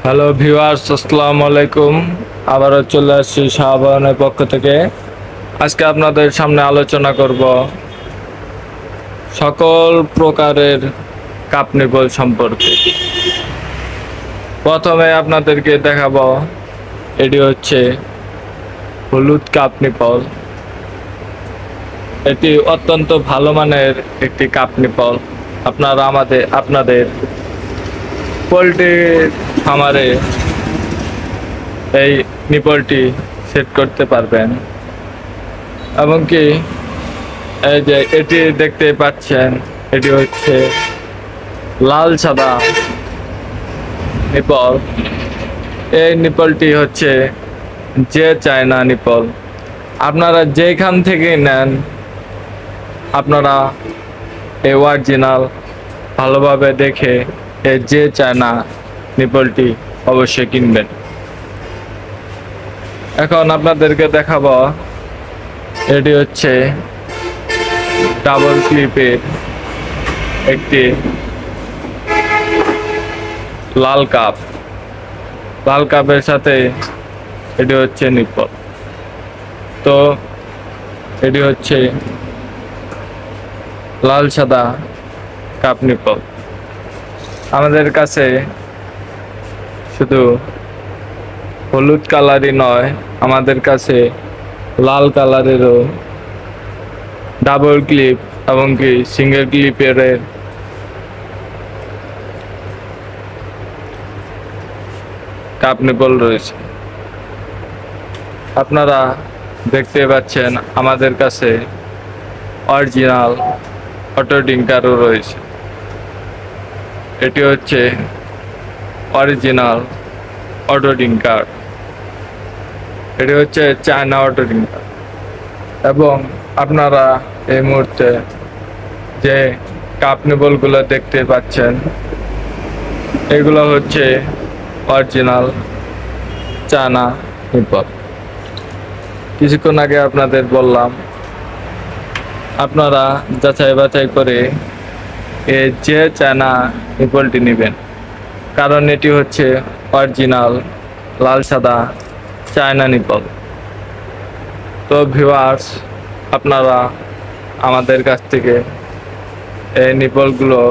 Hello viewers, আসসালামু আলাইকুম। আবারও চলে আসছি শাহবানের পক্ষ থেকে। আজকে আপনাদের সামনে আলোচনা করব সকল প্রকারের কাপ নিপল সম্পর্কে। প্রথমে আপনাদেরকে দেখাবো, এটি হচ্ছে হলুদ কাপ নিপল। এটি অত্যন্ত ভালো মানের একটি কাপ নিপল। আপনারা আপনাদের পোলট্রি খামারে এই নিপলটি সেট করতে পারবেন। এবং কি এই যে এটি দেখতে পাচ্ছেন, এটি হচ্ছে লাল সাদা নিপল। এই নিপলটি হচ্ছে যে চায়না নিপল। আপনারা যেখান থেকে নেন, আপনারা এই অরিজিনাল ভালোভাবে দেখে এই যে চায়না নিপলটি অবশ্যই কিনবেন। এখন আপনাদেরকে দেখাবো, এটি হচ্ছে ডাবল ক্লিপের একটি লাল কাপ। লাল কাপের সাথে এটি হচ্ছে নিপল। তো এটি হচ্ছে লাল সাদা কাপ নিপল। আমাদের কাছে শুধু হলুদ কালারই নয়, আমাদের কাছে লাল কালারেরও ডাবল ক্লিপ এবং কি সিঙ্গেল ক্লিপের কাপ নিপল রয়েছে। আপনারা দেখতে পাচ্ছেন আমাদের কাছে অরিজিনাল অটো ডিঙ্কারও রয়েছে। এটি হচ্ছে অরিজিনাল অটো ডিঙ্কার। এটি হচ্ছে চায়না অটো ডিঙ্কার। এবং আপনারা এই মুহূর্তে যে কাপ নিপলগুলো দেখতে পাচ্ছেন, এগুলো হচ্ছে অরিজিনাল চায়না নিপল। কিছুক্ষণ আগে আপনাদের বললাম, আপনারা যাচাই বাছাই করে যে চায়না নিপলটি নেবেন, কারণ এটি হচ্ছে অরিজিনাল লাল সাদা চায়না নিপল। তো ভিউয়ার্স, আপনারা আমাদের কাছ থেকে এই নিপলগুলো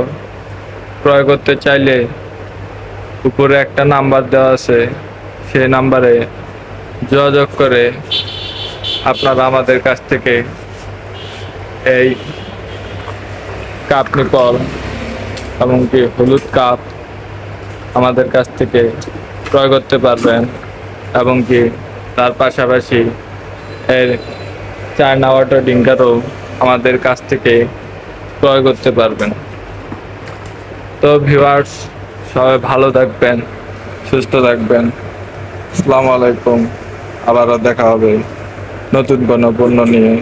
ক্রয় করতে চাইলে উপরে একটা নাম্বার দেওয়া আছে, সেই নাম্বারে যোগাযোগ করে আপনারা আমাদের কাছ থেকে এই কাপ নিপল এমনকি হলুদ কাপ আমাদের কাছ থেকে ক্রয় করতে পারবেন। এবং কি তার পাশাপাশি এর চায়না অটো ডিঙ্কারও আমাদের কাছ থেকে ক্রয় করতে পারবেন। তো ভিউয়ার্স, সবাই ভালো থাকবেন, সুস্থ থাকবেন। আসসালামু আলাইকুম। আবারও দেখা হবে নতুন কোনো পণ্য নিয়ে।